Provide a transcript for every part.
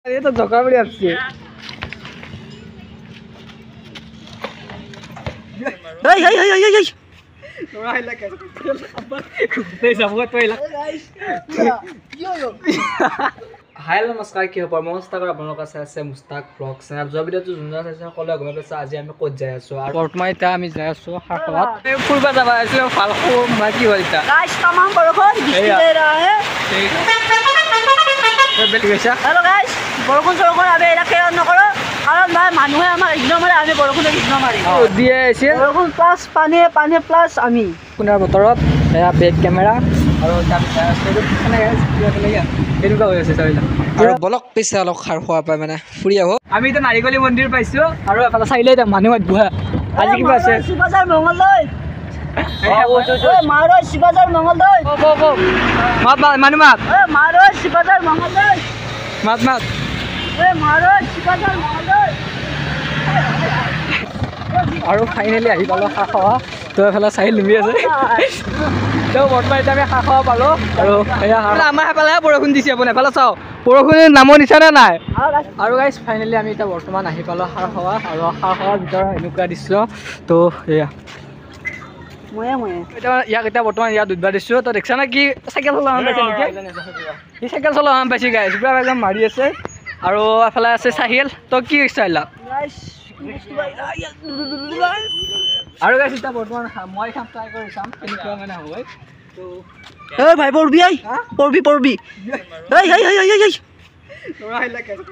ये तो धोखा बड़ी आपसे हाय हाय हाय हाय हाय थोड़ा हिला कैसे घूमते सबको तो हिला हाय नमस्कार কি হ'ব মই মুস্তাকৰ আপোনালোকৰ আছে মুস্তাক ব্লগ চেনেল যোৱা ভিডিঅ'টো যোনজন আছে সকলোৱে গম পাইছে আজি আমি ক'ত যাই আছো আৰু বৰ্তমান এতিয়া আমি যাই আছো হাকৱাত ফুৰিব যাব আছিলো ফালকো মই কি হ'ল এতিয়া गाइस तमाम बरखुन বৃষ্টি দে रहा है हेलो गाइस বৰষুণ চৰষুণ আমি এটা কেয়াৰ নকৰো কাৰণ ভাই মানুহে আমাৰ ইগনোৰ মাৰে আমি বৰষুণে ইগনোৰ মাৰি দিয়ে আছে বৰষুণ প্লাস পানী প্লাস আমি কোনাৰ বতৰত এয়া বেক কেমেৰা আৰু আমি যাই আছো এনেকুৱা হৈ আছে চাইলা আৰু বলক পিছে অলপ খাৰ খোৱা পায় মানে ফুৰি আহো আমি এতিয়া নাৰিকলি মন্দিৰ পাইছো আৰু এফালে চাইলে এতিয়া মানুহ বুহা আজি কিবা আছে শিৱাজাৰ মংগলদৈ মাৰো শিৱাজাৰ মংগলদৈ মাত মানুহ মাত মাৰো শিৱাজাৰ মংগলদৈ মাত মাৰো শিৱাজাৰ মংগলদৈ আৰু ফাইনেলি আহি পালো খা খোৱা তো এফালে চাই লুমি আছে তো বৰ্তমান এতিয়া আমি খা খোৱা পালো আৰু এয়া আমাৰ এফালে বৰষুণ দিছে আপুনি এফালে চাওঁ বৰষুণৰ নামৰ নিচানে নাই আৰু গাইজ ফাইনেলি আমি এতিয়া বৰ্তমান আহি পালো খা খোৱা আৰু খা খোৱাৰ ভিতৰত এনেকুৱা দৃশ্য তো এয়া এতিয়া ইয়াক এতিয়া বৰ্তমান ইয়াত উদ্বাৰ দিছোঁ তো দেখিছা নে কি চাইকেল চলোৱা পাইছে নেকি সি চাইকেল চলোৱা পাইছে গাইজ পুৰা একদম মাৰি আছে আৰু এফালে আছে চাহিল তো কি ষ্টাইল আৰু গাইছ এতিয়া বৰ্তমান মই খাম ট্ৰাই কৰি চাম কেনেকুৱা মানে হয় তো এই ভাই পৰবি আই পৰবি এই হাই হাই হাই হাই তোৰা হিলা কেছে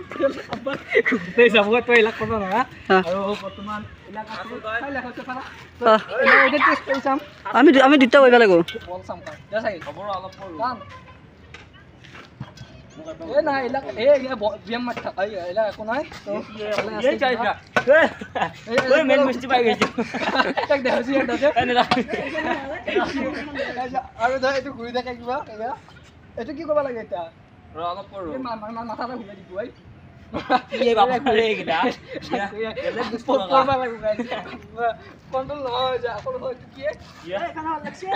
ঘুমতে যাব তো ইলা কৰিব না আৰু বৰ্তমান ইলাকা চাই লাখতে পাৰা এটা টেষ্ট কৰি চাম আমি দুটা কৰিব লাগিব বল চাম কা যা চাই খবৰ অলপ কাম ए ना इला ए ये बियम मत था इला को নাই তো এই চাইছা ওই মেন মিষ্টি পাই গইছে তাক দেখাছি এটা আৰু দা এটো ঘুৰি থাকে কিবা এয়া এটো কি কৰিব লাগে এটা ৰ অলপ পৰ মাথাটা ঘুৰাই দিব ভাই এই বাবা ঘুৰে গিলা এলে পৰবা লাগে গাইছ কন্ট্ৰোল নহয় যা কোন হয় কি এই খানা লাগছে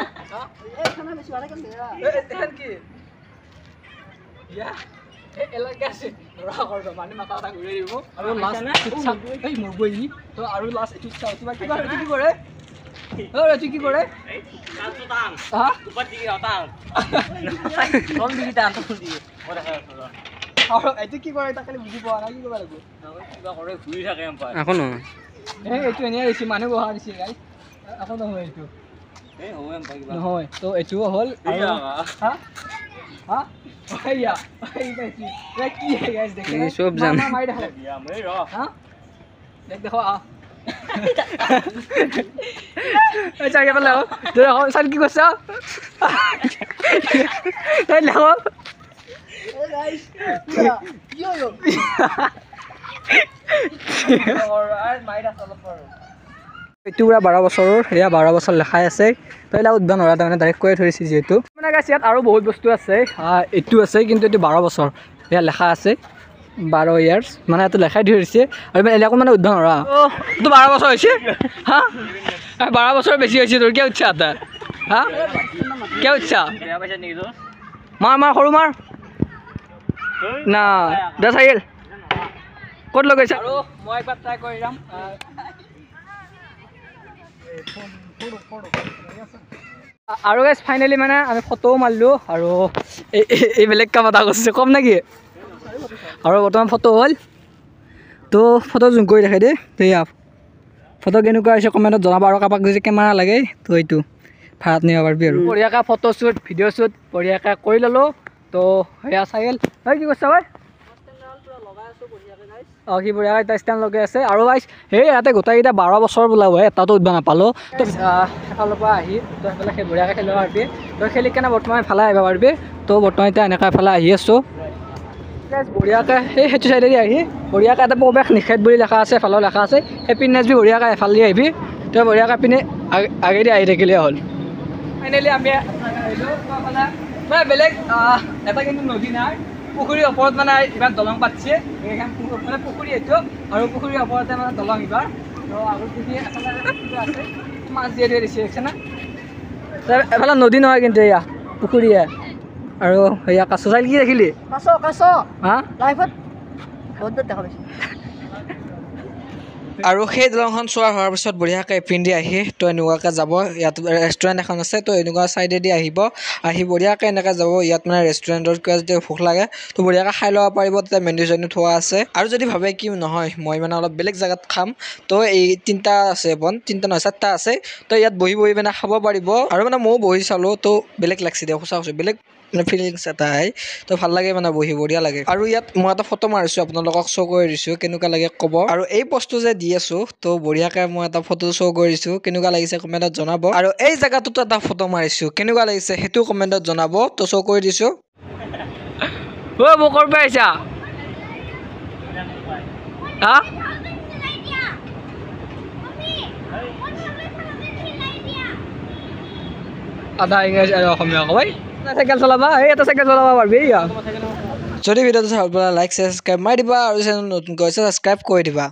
এই খানা বেশি ভালো কেন দেরা এখন কি Yeah, এলাকা আছে ৰা কৰব মানে মাথাটা ঘুৰাই দিব আৰু লাষ্ট এই মগই তো আৰু লাষ্ট এটো চাও কিবা কি কৰে এটো কি কৰে কাটো টান হা উপৰ দিকে হতাল কোন দিকে টান তো দিয়ে ওৰে আৰু এটো কি কৰে তাকে বুজি পোৱা নাই কি কৰিব লাগিব কিবা কৰে ঘুৰি থাকে এম পায় এখন এই এটো এনে আছে মানুহ বহা দিছে গাইস এখন নহয় এটো এই হয় এম পায় কিবা নহয় তো এটো হল হা হা भैया भाई कैसी ये की है गाइस देखो ये सब जान मार दे भैया मैं रो हां देख देखो आ अच्छा ये बोलो देखो सर की कोसा ए लो ए गाइस यो और आज माइरा चलो पर এইটো পুৰা 12 বছৰৰ এয়া 12 বছৰ লেখাই আছে তো এলা উদ্যান হৰা তাৰমানে ডাইৰেক্ট কৈ ধৰিছে যেহেতু মানে গাইছ ইয়াত আৰু বহুত বস্তু আছে এইটো আছে কিন্তু এইটো 12 বছৰ এয়া লেখা আছে 12 ইয়াৰ্স মানে এটো লেখাই ধৰিছে আৰু এলাকো মানে উদ্যান হৰা তো 12 বছৰ হৈছে হা 12 বছৰ বেছি হৈছে তোৰ কি ইচ্ছা আছে হা কি ইচ্ছা বেয়া পইচা নেকি তোৰ মাৰ সৰু মাৰ না দা চাইল ক'ত লগাইছা আৰু মই একবাৰ ট্ৰাই কৰি ৰাম আৰু গাইছ ফাইনেলি মানে আমি ফটো মাৰলো আৰু এই বেলেগ কাম এটা কৰিছে কম নেকি আৰু বৰ্তমান ফটো হ'ল তো ফটো জুম কৰি দেখাই দে এয়া ফটো কেনেকুৱা হৈছে কমেণ্টত জনাব আৰু কাৰোবাক যদি কেমেৰা লাগে তো এইটো ভাড়াত নিব পাৰিবি আৰু বঢ়িয়াকৈ ফটো শ্বুট ভিডিঅ' শ্বুট বঢ়িয়াকৈ কৰি ল'লোঁ তো সেয়া চাইল হয় কি কৈছা ভাই কি বঢ়িয়া এটা ষ্টেণ্ড লগাই আছে আৰু গাইছ সেই ইয়াতে গোটেইকেইটা 12 বছৰ বোলা হয় এটাতো উঠবা নাপালোঁ তো এফালৰ পৰা আহি তো সেইফালে সেই বঢ়িয়াকৈ খেলিব পাৰিবি তো খেলি কেনে বৰ্তমান এফালে আহিব পাৰিবি তো বৰ্তমান এতিয়া এনেকৈ এফালে আহি আছোঁ গাইছ বঢ়িয়াকৈ সেইটো চাইডেদি আহি বঢ়িয়াকৈ এটা প্ৰৱেশ নিষেধ বুলি লেখা আছে এফালেও লেখা আছে হেপী নেক্সট বঢ়িয়াকৈ এফালে আহিবি তো বঢ়িয়াকৈ পিনে আগেদি আহি থাকিলে হ'ল ফাইনেলি আমি বেলেগ এটা কিন্তু নদী নাই পুখুৰীৰ ওপৰত মানে ইবাৰ দলং পাতিছে এইখন মানে পুখুৰী এইটো আৰু পুখুৰীৰ ওপৰতে মানে দলং ইবাৰ তো আগত দেখি এফালে আছে মাছ দিয়ে দিছে দেখিছেনে এফালে নদী নহয় কিন্তু এয়া পুখুৰীয়ে আৰু এয়া কাছ চাইল কি দেখিলি কাছ হা লাইফত বহুত দূৰত দেখা পাইছোঁ আৰু সেই দলংখন চোৱা হোৱাৰ পিছত বঢ়িয়াকৈ ইপিনেদি আহি তো এনেকুৱাকৈ যাব ইয়াত ৰেষ্টুৰেণ্ট এখন আছে তো এনেকুৱা ছাইডেদি আহি বঢ়িয়াকৈ এনেকৈ যাব ইয়াত মানে ৰেষ্টুৰেণ্টত কিবা যদি ভোক লাগে তো বঢ়িয়াকৈ খাই ল'ব পাৰিব তাতে মেনু চেনু থোৱা আছে আৰু যদি ভাবে কি নহয় মই মানে অলপ বেলেগ জেগাত খাম তো এই তিনিটা আছে তিনিটা নহয় 4টা আছে তো ইয়াত বহি মানে খাব পাৰিব আৰু মানে ময়ো বহি চালোঁ তো বেলেগ লাগছে দিয়া সঁচা কৈছোঁ বেলেগ মানে ফিলিংছ এটা আহে তো ভাল লাগে মানে বহি বঢ়িয়া লাগে আৰু ইয়াত মই এটা ফটো মাৰিছোঁ আপোনালোকক শ্ব' কৰি দিছোঁ কেনেকুৱা লাগে ক'ব আৰু এই বস্তু যে দি আছোঁ তো বঢ়িয়াকৈ মই এটা ফটো শ্ব' কৰিছোঁ কেনেকুৱা লাগিছে কমেণ্টত জনাব আৰু এই জেগাটোতো এটা ফটো মাৰিছোঁ কেনেকুৱা লাগিছে সেইটো কমেণ্টত জনাব তো শ্ব' কৰি দিছোঁ মোক কৰিব আহিছা হা আধা ইংৰাজী আৰু অসমীয়া কবাই চাইকেল চলাবা এটা চাইকেল চলাবা পাৰিবি যদি ভিডিঅ'টো চাব লাইক ছাবস্ক্ৰাইব মাৰি দিবা আৰু চেনেল নতুনকৈ ছাবস্ক্ৰাইব কৰি দিবা